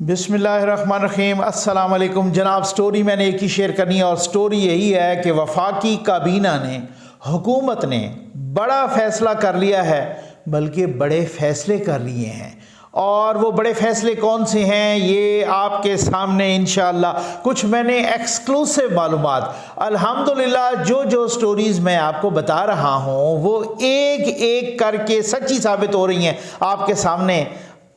بسم اللہ الرحمن الرحیم۔ السلام علیکم جناب۔ سٹوری میں نے ایک ہی شیئر کرنی ہے اور سٹوری یہی ہے کہ وفاقی کابینہ نے، حکومت نے بڑا فیصلہ کر لیا ہے، بلکہ بڑے فیصلے کر لیے ہیں۔ اور وہ بڑے فیصلے کون سے ہیں یہ آپ کے سامنے انشاءاللہ کچھ میں نے ایکسکلوسیو معلومات، الحمدللہ جو سٹوریز میں آپ کو بتا رہا ہوں وہ ایک ایک کر کے سچی ثابت ہو رہی ہیں آپ کے سامنے۔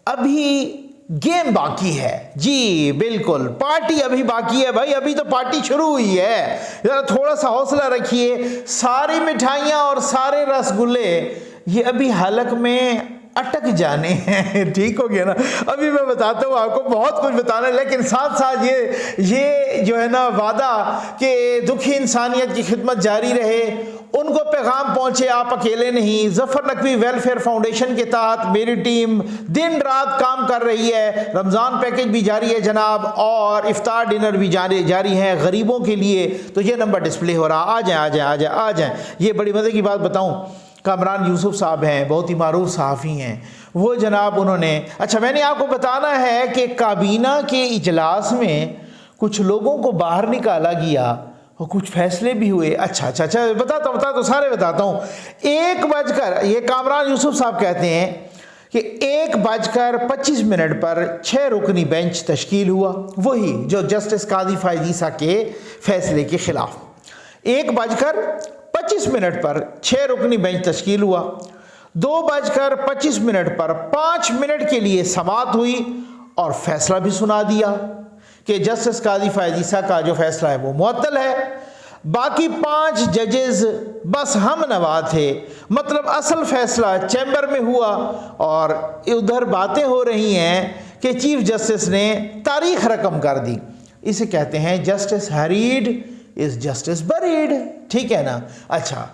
ابھی گیم باقی ہے، جی بالکل، پارٹی ابھی باقی ہے بھائی، ابھی تو پارٹی شروع ہوئی ہے، ذرا تھوڑا سا حوصلہ رکھیے۔ ساری مٹھائیاں اور سارے رس گلے یہ ابھی حلق میں اٹک جانے ہیں، ٹھیک ہو گیا نا۔ ابھی میں بتاتا ہوں آپ کو، بہت کچھ بتانا ہے، لیکن ساتھ ساتھ یہ جو ہے نا وعدہ کہ دکھی انسانیت کی خدمت جاری رہے، ان کو پیغام پہنچے، آپ اکیلے نہیں۔ ظفر نقوی ویلفیئر فاؤنڈیشن کے تحت میری ٹیم دن رات کام کر رہی ہے۔ رمضان پیکج بھی جاری ہے جناب، اور افطار ڈنر بھی جاری ہے غریبوں کے لیے۔ تو یہ نمبر ڈسپلے ہو رہا، آ جائیں۔ یہ بڑی مزے کی بات بتاؤں، کامران یوسف صاحب ہیں، بہت ہی معروف صحافی ہیں وہ جناب، انہوں نے میں نے آپ کو بتانا ہے کہ کابینہ کے اجلاس میں کچھ لوگوں کو باہر نکالا گیا اور کچھ فیصلے بھی ہوئے۔ اچھا بتاتا ہوں سارے بتاتا ہوں۔ 1 یہ کامران یوسف صاحب کہتے ہیں کہ 1:25 پر 6 رکنی بینچ تشکیل ہوا، وہی جو جسٹس قاضی فائز عیسیٰ کے فیصلے کے خلاف۔ 1:25 پر 6 رکنی بینچ تشکیل ہوا۔ 2:25 پر 5 منٹ کے لیے سماعت ہوئی اور فیصلہ بھی سنا دیا کہ جسٹس قاضی فائز عیسیٰ کا جو فیصلہ ہے وہ معطل ہے۔ باقی 5 ججز بس ہم نوا تھے، مطلب اصل فیصلہ چیمبر میں ہوا، اور ادھر باتیں ہو رہی ہیں کہ چیف جسٹس نے تاریخ رقم کر دی۔ اسے کہتے ہیں جسٹس ہریڈ از جسٹس بریڈ، ٹھیک ہے نا۔ اچھا،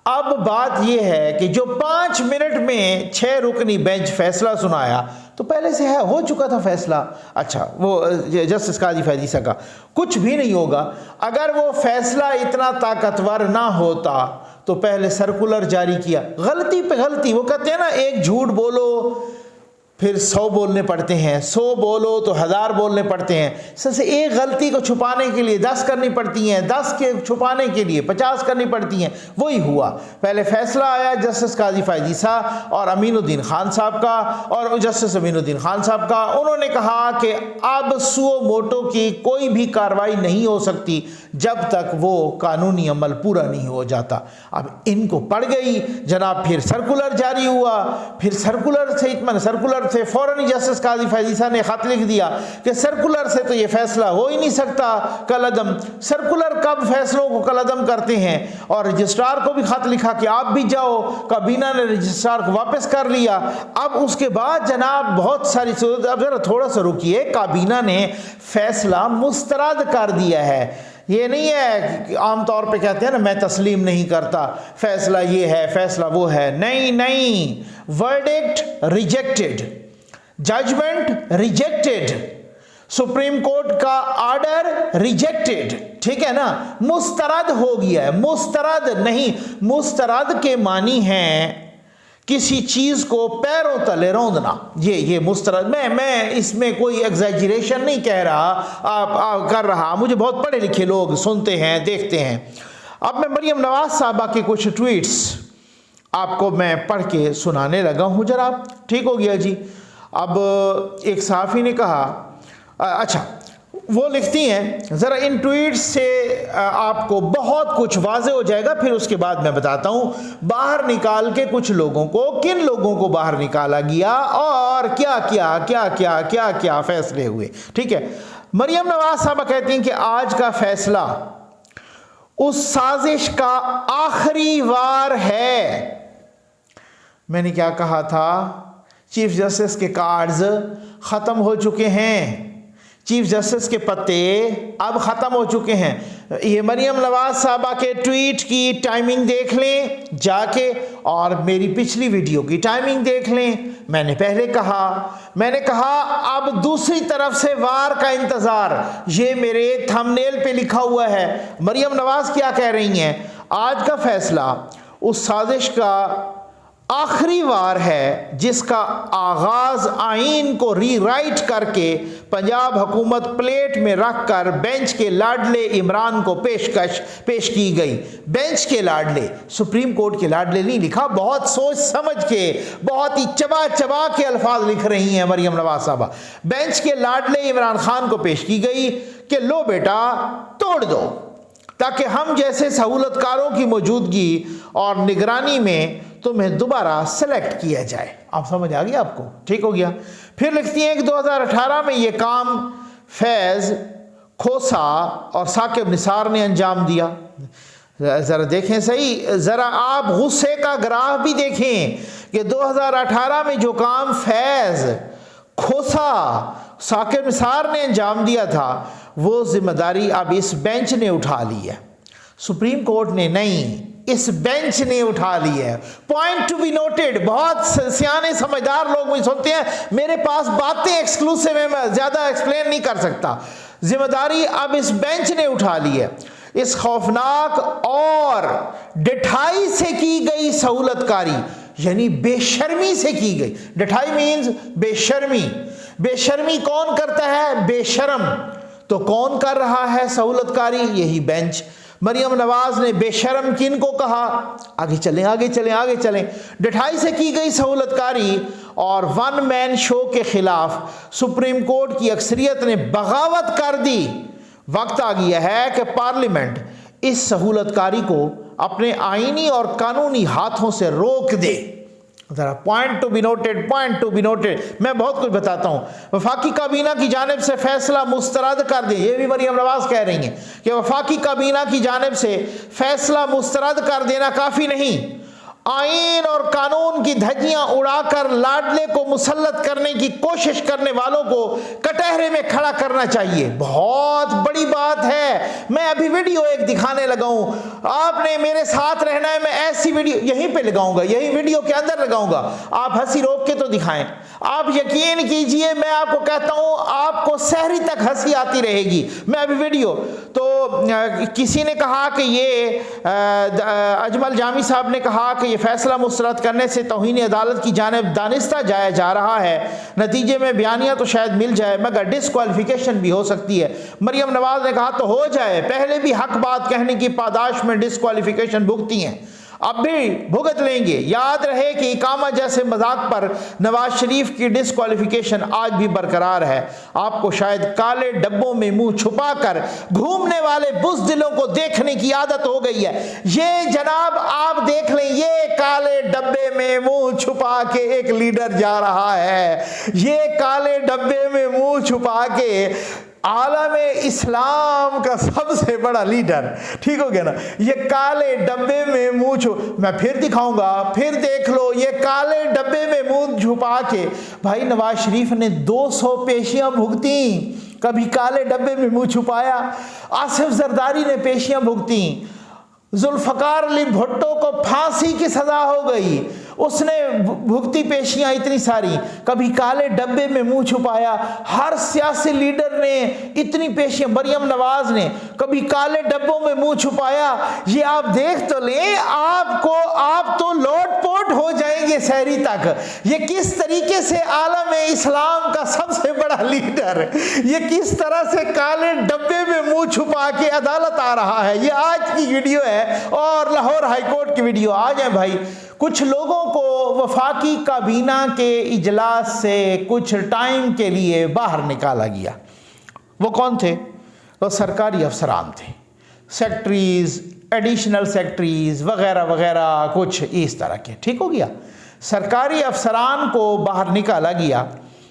اب بات یہ ہے کہ جو 5 منٹ میں 6 رکنی بینچ فیصلہ سنایا تو پہلے سے ہو چکا تھا فیصلہ۔ اچھا، وہ جسٹس قاضی فائز عیسیٰ کا کچھ بھی نہیں ہوگا اگر وہ فیصلہ اتنا طاقتور نہ ہوتا تو پہلے سرکولر جاری کیا۔ غلطی پہ غلطی، وہ کہتے ہیں نا ایک جھوٹ بولو پھر 100 بولنے پڑتے ہیں، 100 بولو تو 1000 بولنے پڑتے ہیں۔ سب سے ایک غلطی کو چھپانے کے لیے 10 کرنی پڑتی ہیں، 10 کے چھپانے کے لیے 50 کرنی پڑتی ہیں۔ وہی ہوا، پہلے فیصلہ آیا جسٹس قاضی فائز عیسیٰ اور امین الدین خان صاحب کا، اور جسٹس امین الدین خان صاحب کا، انہوں نے کہا کہ اب سو موٹو کی کوئی بھی کارروائی نہیں ہو سکتی جب تک وہ قانونی عمل پورا نہیں ہو جاتا۔ اب ان کو پڑ گئی جناب، پھر سرکولر جاری ہوا، پھر سرکولر سے فوراً جسٹس قاضی فائز عیسیٰ نے خط لکھ دیا کہ سرکولر سے تو یہ فیصلہ ہو ہی نہیں سکتا کالعدم۔ سرکولر کب فیصلوں کو کالعدم کرتے ہیں، اور رجسٹرار کو بھی خط لکھا کہ آپ بھی جاؤ، کابینہ نے رجسٹرار کو واپس کر لیا۔ اب اس کے بعد جناب بہت ساری صورت، اب ذرا تھوڑا سا رکیے، کابینہ نے فیصلہ مسترد کر دیا ہے۔ یہ نہیں ہے کہ عام طور پہ کہتے ہیں نا میں تسلیم نہیں کرتا، فیصلہ یہ ہے فیصلہ وہ ہے، نہیں، verdict rejected, judgement rejected, supreme court کا آرڈر ریجیکٹڈ، ٹھیک ہے نا، مسترد ہو گیا ہے۔ مسترد نہیں، مسترد کے معنی ہیں کسی چیز کو پیروں تلے روندنا، یہ مسترد۔ میں اس میں کوئی ایگزیجریشن نہیں کہہ رہا، آپ کر رہا، مجھے بہت پڑھے لکھے لوگ سنتے ہیں دیکھتے ہیں۔ اب میں مریم نواز صاحبہ کے کچھ ٹویٹس آپ کو میں پڑھ کے سنانے لگا ہوں جناب، ٹھیک ہو گیا جی۔ اب ایک صحافی نے کہا، اچھا وہ لکھتی ہیں، ذرا ان ٹویٹس سے آپ کو بہت کچھ واضح ہو جائے گا، پھر اس کے بعد میں بتاتا ہوں باہر نکال کے کچھ لوگوں کو، کن لوگوں کو باہر نکالا گیا اور کیا فیصلے ہوئے، ٹھیک ہے۔ مریم نواز صاحبہ کہتی ہیں کہ آج کا فیصلہ اس سازش کا آخری وار ہے۔ میں نے کیا کہا تھا؟ چیف جسٹس کے کارڈز ختم ہو چکے ہیں، چیف جسٹس کے پتے اب ختم ہو چکے ہیں۔ یہ مریم نواز صاحبہ کے ٹویٹ کی ٹائمنگ دیکھ لیں جا کے، اور میری پچھلی ویڈیو کی ٹائمنگ دیکھ لیں۔ میں نے پہلے کہا اب دوسری طرف سے وار کا انتظار، یہ میرے تھم نیل پہ لکھا ہوا ہے۔ مریم نواز کیا کہہ رہی ہیں؟ آج کا فیصلہ اس سازش کا آخری وار ہے جس کا آغاز آئین کو ری رائٹ کر کے پنجاب حکومت پلیٹ میں رکھ کر بینچ کے لاڈلے عمران کو پیش کی گئی. بینچ کے لاڈلے، سپریم کورٹ کے لاڈلے نہیں لکھا، بہت سوچ سمجھ کے، بہت ہی چبا کے الفاظ لکھ رہی ہیں مریم نواز صاحبہ. بینچ کے لاڈلے عمران خان کو پیش کی گئی کہ لو بیٹا توڑ دو، تاکہ ہم جیسے سہولت کاروں کی موجودگی اور نگرانی میں تمہیں دوبارہ سلیکٹ کیا جائے. آپ سمجھ آ گیا آپ کو؟ ٹھیک ہو گیا. پھر لکھتی ہیں کہ 2018 میں یہ کام فیض کھوسا اور ثاقب نثار نے انجام دیا. ذرا دیکھیں صحیح، ذرا آپ غصے کا گراف بھی دیکھیں کہ 2018 میں جو کام فیض کھوسا ثاقب نثار نے انجام دیا تھا وہ ذمہ داری اب اس بینچ نے اٹھا لی ہے، سپریم کورٹ نے نہیں، اس بینچ نے اٹھا لی ہے. Point to be noted. بہت سیانے سمجھدار لوگ مجھے سنتے ہیں، میرے پاس باتیں ایکسکلوسیو ہیں، میں زیادہ ایکسپلین نہیں کر سکتا. ذمہ داری اب اس بینچ نے اٹھا لی ہے. اس خوفناک اور ڈٹھائی سے کی گئی سہولت کاری، یعنی بے شرمی سے کی گئی. ڈٹھائی مینز بے شرمی. بے شرمی کون کرتا ہے؟ بے شرم. تو کون کر رہا ہے سہولت کاری؟ یہی بینچ. مریم نواز نے بے شرم کن کو کہا؟ آگے چلیں. ڈٹھائی سے کی گئی سہولت کاری اور ون مین شو کے خلاف سپریم کورٹ کی اکثریت نے بغاوت کر دی. وقت آ گیا ہے کہ پارلیمنٹ اس سہولت کاری کو اپنے آئینی اور قانونی ہاتھوں سے روک دے. ذرا پوائنٹ ٹو بی نوٹڈ. میں بہت کچھ بتاتا ہوں. وفاقی کابینہ کی جانب سے فیصلہ مسترد کر دیں، یہ بھی مریم نواز کہہ رہی ہیں کہ وفاقی کابینہ کی جانب سے فیصلہ مسترد کر دینا کافی نہیں، آئین اور قانون کی دھجیاں اڑا کر لاڈلے کو مسلط کرنے کی کوشش کرنے والوں کو کٹہرے میں کھڑا کرنا چاہیے. بہت بڑی بات ہے. میں ابھی ویڈیو ایک دکھانے لگا ہوں، آپ نے میرے ساتھ رہنا ہے. میں ایسی ویڈیو یہیں پہ لگاؤں گا، یہی ویڈیو کے اندر لگاؤں گا. آپ ہنسی روک کے تو دکھائیں. آپ یقین کیجئے میں آپ کو کہتا ہوں آپ کو سحری تک ہنسی آتی رہے گی. میں ابھی ویڈیو تو کسی نے کہا کہ یہ اجمل جامی صاحب نے کہا کہ یہ فیصلہ مسترد کرنے سے توہین عدالت کی جانب دانستہ جایا جا رہا ہے، نتیجے میں بیانیہ تو شاید مل جائے مگر ڈسکوالیفیکیشن بھی ہو سکتی ہے. مریم نواز نے کہا تو ہو جائے، پہلے بھی حق بات کہنے کی پاداش میں ڈسکوالیفیکیشن بھگتی ہیں، اب بھی بھگت لیں گے. یاد رہے کہ اقامہ جیسے مذاق پر نواز شریف کی ڈسکوالیفیکیشن آج بھی برقرار ہے. آپ کو شاید کالے ڈبوں میں منہ چھپا کر گھومنے والے بزدلوں کو دیکھنے کی عادت ہو گئی ہے. یہ جناب آپ دیکھ لیں، یہ کالے ڈبے میں منہ چھپا کے ایک لیڈر جا رہا ہے. یہ کالے ڈبے میں منہ چھپا کے عالم اسلام کا سب سے بڑا لیڈر، ٹھیک ہو گیا نا. یہ کالے ڈبے میں منہ میں پھر دکھاؤں گا، پھر دیکھ لو. یہ کالے ڈبے میں منہ چھپا کے بھائی نواز شریف نے 200 پیشیاں بھگتیں، کبھی کالے ڈبے میں منہ چھپایا. آصف زرداری نے پیشیاں بھگتیں. ذوالفقار علی بھٹو کو پھانسی کی سزا ہو گئی، اس نے بھگتی پیشیاں اتنی ساری، کبھی کالے ڈبے میں منہ چھپایا. ہر سیاسی لیڈر نے اتنی پیشیاں، مریم نواز نے کبھی کالے ڈبوں میں منہ چھپایا. یہ آپ دیکھ تو لیں، آپ تو لوٹ پوٹ ہو جائیں گے سحری تک. یہ کس طریقے سے عالم اسلام کا سب سے بڑا لیڈر یہ کس طرح سے کالے ڈبے میں منہ چھپا کے عدالت آ رہا ہے. یہ آج کی ویڈیو ہے اور لاہور ہائی کورٹ کی ویڈیو. آ جائیں بھائی. کچھ لوگوں کو وفاقی کابینہ کے اجلاس سے کچھ ٹائم کے لیے باہر نکالا گیا. وہ کون تھے؟ وہ سرکاری افسران تھے، سیکٹریز، ایڈیشنل سیکٹریز وغیرہ وغیرہ، کچھ اس طرح کے. ٹھیک ہو گیا. سرکاری افسران کو باہر نکالا گیا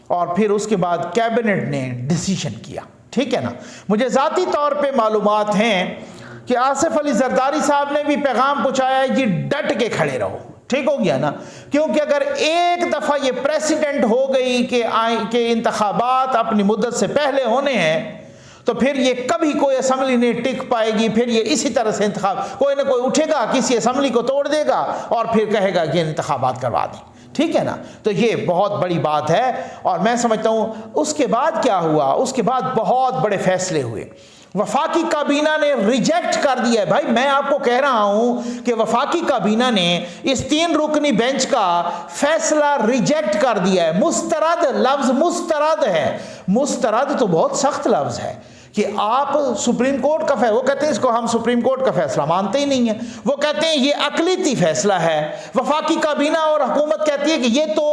اور پھر اس کے بعد کیبنٹ نے ڈیسیژن کیا. ٹھیک ہے نا. مجھے ذاتی طور پہ معلومات ہیں کہ آصف علی زرداری صاحب نے بھی پیغام پہنچایا ہے جی ڈٹ کے کھڑے رہو. ٹھیک ہو گیا نا. کیونکہ اگر ایک دفعہ یہ پریسیڈنٹ ہو گئی کہ انتخابات اپنی مدت سے پہلے ہونے ہیں تو پھر یہ کبھی کوئی اسمبلی نہیں ٹک پائے گی. پھر یہ اسی طرح سے کوئی نہ کوئی اٹھے گا، کسی اسمبلی کو توڑ دے گا اور پھر کہے گا کہ انتخابات کروا دیں. ٹھیک ہے نا. تو یہ بہت بڑی بات ہے. اور میں سمجھتا ہوں اس کے بعد کیا ہوا, اس کے بعد بہت بڑے فیصلے ہوئے. وفاقی کابینہ نے ریجیکٹ کر دیا ہے. بھائی میں آپ کو کہہ رہا ہوں کہ وفاقی کابینہ نے اس 3 رکنی بینچ کا فیصلہ ریجیکٹ کر دیا ہے. مسترد, لفظ مسترد ہے. مسترد تو بہت سخت لفظ ہے کہ آپ سپریم کورٹ کا فیصلہ, وہ کہتے ہیں اس کو ہم سپریم کورٹ کا فیصلہ مانتے ہی نہیں ہیں, وہ کہتے ہیں یہ اقلیتی فیصلہ ہے. وفاقی کابینہ اور حکومت کہتی ہے کہ یہ تو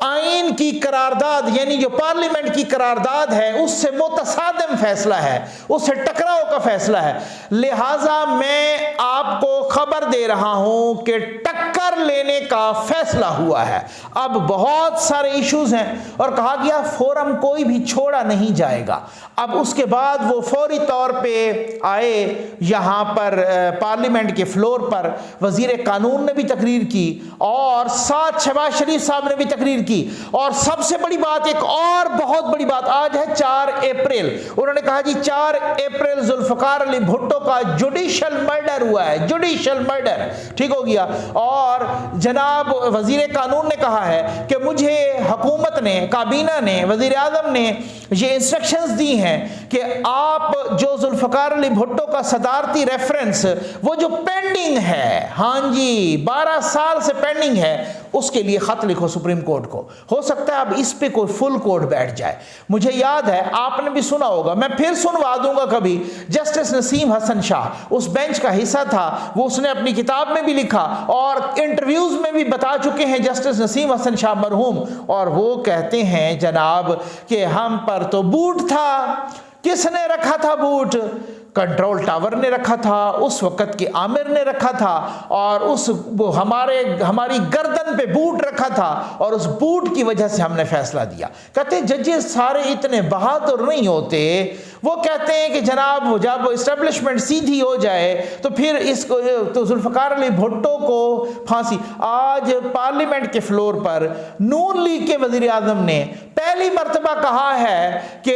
آئین کی قرارداد, یعنی جو پارلیمنٹ کی قرارداد ہے اس سے متصادم فیصلہ ہے, اس سے ٹکراؤ کا فیصلہ ہے. لہٰذا میں آپ کو خبر دے رہا ہوں کہ ٹکر لینے کا فیصلہ ہوا ہے. اب بہت سارے ایشوز ہیں اور کہا گیا فورم کوئی بھی چھوڑا نہیں جائے گا. اب اس کے بعد وہ فوری طور پہ آئے یہاں پر پارلیمنٹ کے فلور پر. وزیر قانون نے بھی تقریر کی اور ساتھ شہباز شریف صاحب نے بھی تقریر کی. اور سب سے بڑی بات, ایک اور بہت بڑی بات, آج ہے 4 اپریل. انہوں نے کہا جی 4 اپریل ذوالفقار علی بھٹو کا جوڈیشل مرڈر ہوا ہے, جوڈیشل مرڈر, ٹھیک ہو گیا. اور جناب وزیر قانون نے کہا ہے کہ مجھے حکومت نے, کابینہ نے, وزیر اعظم نے یہ انسٹرکشنز دی ہیں کہ آپ جو ذوالفقار علی بھٹو کا صدارتی ریفرنس وہ جو پینڈنگ ہے, ہاں جی 12 سال سے پینڈنگ ہے, اس کے لیے خط لکھو سپریم کورٹ کو. ہو سکتا ہے اب اس پہ کوئی فل کورٹ بیٹھ جائے. مجھے یاد ہے, آپ نے بھی سنا ہوگا, میں پھر سنوا دوں گا کبھی, جسٹس نسیم حسن شاہ اس بینچ کا حصہ تھا. وہ اس نے اپنی کتاب میں بھی لکھا اور انٹرویوز میں بھی بتا چکے ہیں جسٹس نسیم حسن شاہ مرحوم. اور وہ کہتے ہیں جناب کہ ہم پر تو بوٹ تھا. کس نے رکھا تھا بوٹ؟ کنٹرول ٹاور نے رکھا تھا, اس وقت کے عامر نے رکھا تھا, اور ہماری گردن پہ بوٹ رکھا تھا, اور اس بوٹ کی وجہ سے ہم نے فیصلہ دیا. کہتے ہیں ججز سارے اتنے بہادر نہیں ہوتے. وہ کہتے ہیں کہ جناب جب اسٹیبلشمنٹ سیدھی ہو جائے تو پھر اس کو تو ذوالفقار علی بھٹو کو پھانسی. آج پارلیمنٹ کے فلور پر نون لیگ کے وزیر اعظم نے پہلی مرتبہ کہا ہے کہ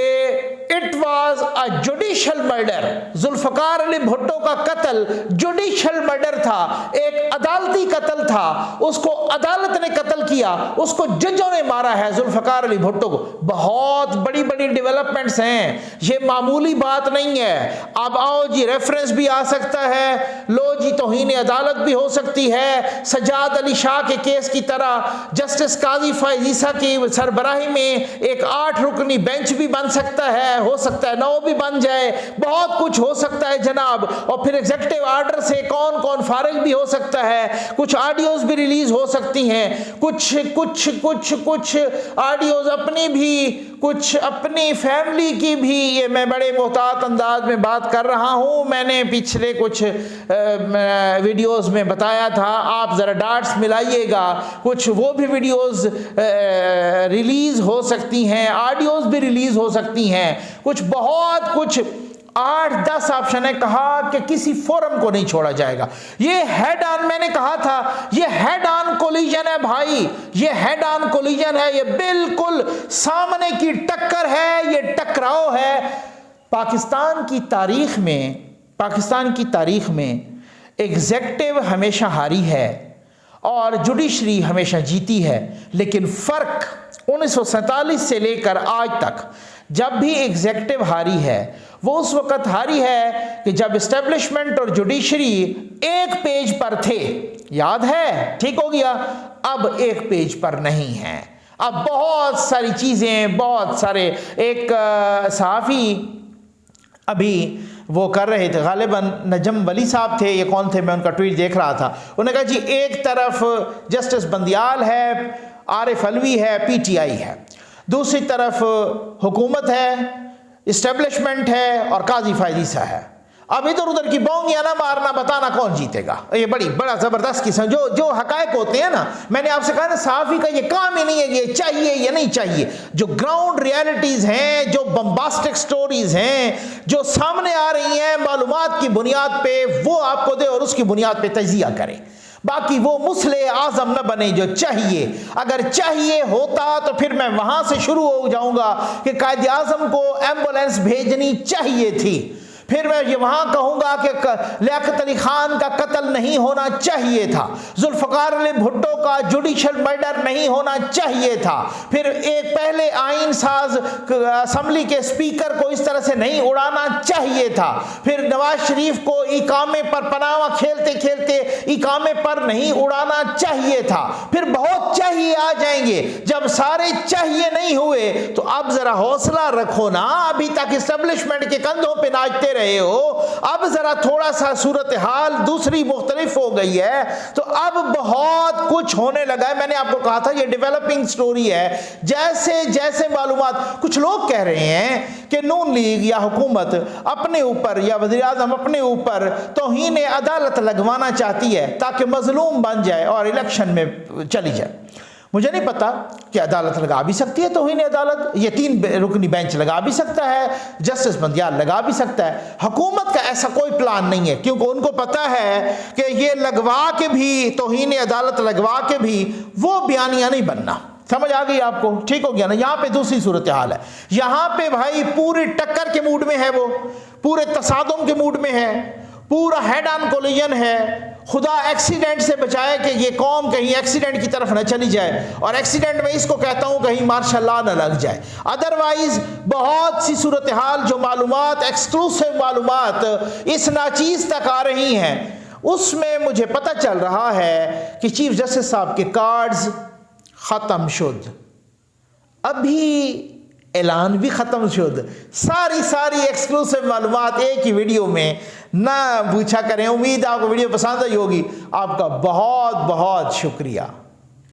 it was a judicial murder. Zulfikar Ali Bhutto کا قتل جوڈیشل مرڈر تھا, ایک عدالتی قتل تھا. اس کو عدالت نے قتل کیا, اس کو ججوں نے مارا ہے ذوالفقار علی بھٹو کو. بہت بڑی بڑی ڈیولپمنٹس ہیں, یہ معمولی بات نہیں ہے. اب آؤ جی ریفرنس بھی آ سکتا ہے, لو جی توہین عدالت بھی ہو سکتی ہے. سجاد علی شاہ کے کیس کی طرح جسٹس قاضی فائز عیسیٰ کی سربراہی میں ایک 8 رکنی بینچ بھی بن سکتا ہے, ہو سکتا ہے 9 بھی بن جائے, بہت کچھ ہو سکتا ہے جناب. اور پھر ایگزیکٹو آرڈر سے کون کون فارغ بھی ہو سکتا ہے, کچھ آڈیوز بھی ریلیز ہو سکتی ہیں, کچھ آڈیوز اپنی بھی, کچھ اپنی فیملی کی بھی. یہ میں بڑے محتاط انداز میں بات کر رہا ہوں, میں نے پچھلے کچھ ویڈیوز میں بتایا تھا, آپ ذرا ڈاٹس ملائیے گا. کچھ وہ بھی ویڈیوز ریلیز ہو سکتی ہیں, آڈیوز بھی ریلیز ہو سکتی ہیں, بہت کچھ 8-10 آپشن ہے. کہا کہ کسی فورم کو نہیں چھوڑا جائے گا. یہ ہیڈ آن, میں نے کہا تھا یہ ہیڈ آن کولیجن ہے بھائی, یہ ہیڈ آن کولیجن ہے, یہ بالکل سامنے کی ٹکر ہے, یہ ٹکراؤ ہے. پاکستان کی تاریخ میں ایگزیکٹو ہمیشہ ہاری ہے اور جوڈیشری ہمیشہ جیتی ہے. لیکن فرق 1947 سے لے کر آج تک جب بھی ایگزیکٹو ہاری ہے وہ اس وقت ہاری ہے کہ جب اسٹیبلشمنٹ اور جوڈیشری ایک پیج پر تھے, یاد ہے, ٹھیک ہو گیا. اب ایک پیج پر نہیں ہے. اب بہت ساری چیزیں, بہت سارے, ایک صحافی ابھی وہ کر رہے تھے, غالباً نجم ولی صاحب تھے, یہ کون تھے, میں ان کا ٹویٹ دیکھ رہا تھا. انہوں نے کہا جی ایک طرف جسٹس بندیال ہے, عارف علوی ہے, پی ٹی آئی ہے, دوسری طرف حکومت ہے, اسٹیبلشمنٹ ہے, اور قاضی فائز عیسیٰ ہے. اب ادھر ادھر کی بونگیاں نہ مارنا, بتانا کون جیتے گا. یہ بڑا زبردست قسم جو حقائق ہوتے ہیں نا, میں نے آپ سے کہا نا صحافی کا یہ کام ہی نہیں ہے یہ چاہیے یا نہیں چاہیے. جو گراؤنڈ ریالٹیز ہیں, جو بمباسٹک سٹوریز ہیں جو سامنے آ رہی ہیں معلومات کی بنیاد پہ, وہ آپ کو دے اور اس کی بنیاد پہ تجزیہ کرے. باقی وہ مسلح اعظم نہ بنے جو چاہیے. اگر چاہیے ہوتا تو پھر میں وہاں سے شروع ہو جاؤں گا کہ قائد اعظم کو ایمبولینس بھیجنی چاہیے تھی, پھر میں یہ وہاں کہوں گا کہ لیاقت علی خان کا قتل نہیں ہونا چاہیے تھا، ذوالفقار علی بھٹو کا جوڈیشل مرڈر نہیں ہونا چاہیے تھا، پھر ایک پہلے آئین ساز اسمبلی کے اسپیکر کو اس طرح سے نہیں اڑانا چاہیے تھا، پھر نواز شریف کو اقامے پر پناہ کھیلتے کھیلتے اقامے پر نہیں اڑانا چاہیے تھا، پھر بہت چاہیے آ جائیں گے۔ جب سارے چاہیے نہیں ہوئے تو اب ذرا حوصلہ رکھو نا، ابھی تک اسٹیبلشمنٹ کے کندھوں پہ ناچتے رہے ہو، اب ذرا تھوڑا سا صورتحال دوسری مختلف ہو گئی ہے، تو اب بہت کچھ ہونے لگا ہے۔ میں نے آپ کو کہا تھا یہ ڈیولپنگ سٹوری ہے، جیسے جیسے معلومات، کچھ لوگ کہہ رہے ہیں کہ نون لیگ یا حکومت اپنے اوپر یا وزیر اعظم اپنے اوپر توہین عدالت لگوانا چاہتی ہے تاکہ مظلوم بن جائے اور الیکشن میں چلی جائے۔ مجھے نہیں پتا کہ عدالت لگا بھی سکتی ہے توہین عدالت، یہ 3 رکنی بینچ لگا بھی سکتا ہے، جسٹس بندیال لگا بھی سکتا ہے۔ حکومت کا ایسا کوئی پلان نہیں ہے، کیونکہ ان کو پتا ہے کہ یہ لگوا کے بھی، توہین عدالت لگوا کے بھی وہ بیانیہ نہیں بننا۔ سمجھ آ گئی آپ کو؟ ٹھیک ہو گیا نا؟ یہاں پہ دوسری صورتحال ہے، یہاں پہ بھائی پوری ٹکر کے موڈ میں ہے، وہ پورے تصادم کے موڈ میں ہے، پورا ہیڈ آن کولیجن ہے۔ خدا ایکسیڈنٹ سے بچائے کہ یہ قوم کہیں ایکسیڈنٹ کی طرف نہ چلی جائے، اور ایکسیڈنٹ میں اس کو کہتا ہوں کہیں مارشاء اللہ نہ لگ جائے۔ ادروائز بہت سی صورتحال جو معلومات، ایکسکلوسیو معلومات اس ناچیز تک آ رہی ہیں، اس میں مجھے پتہ چل رہا ہے کہ چیف جسٹس صاحب کے کارڈز ختم شد، ابھی اعلان بھی ختم شد۔ ساری ایکسکلوسیو معلومات ایک ہی ویڈیو میں نہ پوچھا کریں۔ امید آپ کو ویڈیو پسند آئی ہوگی۔ آپ کا بہت بہت شکریہ۔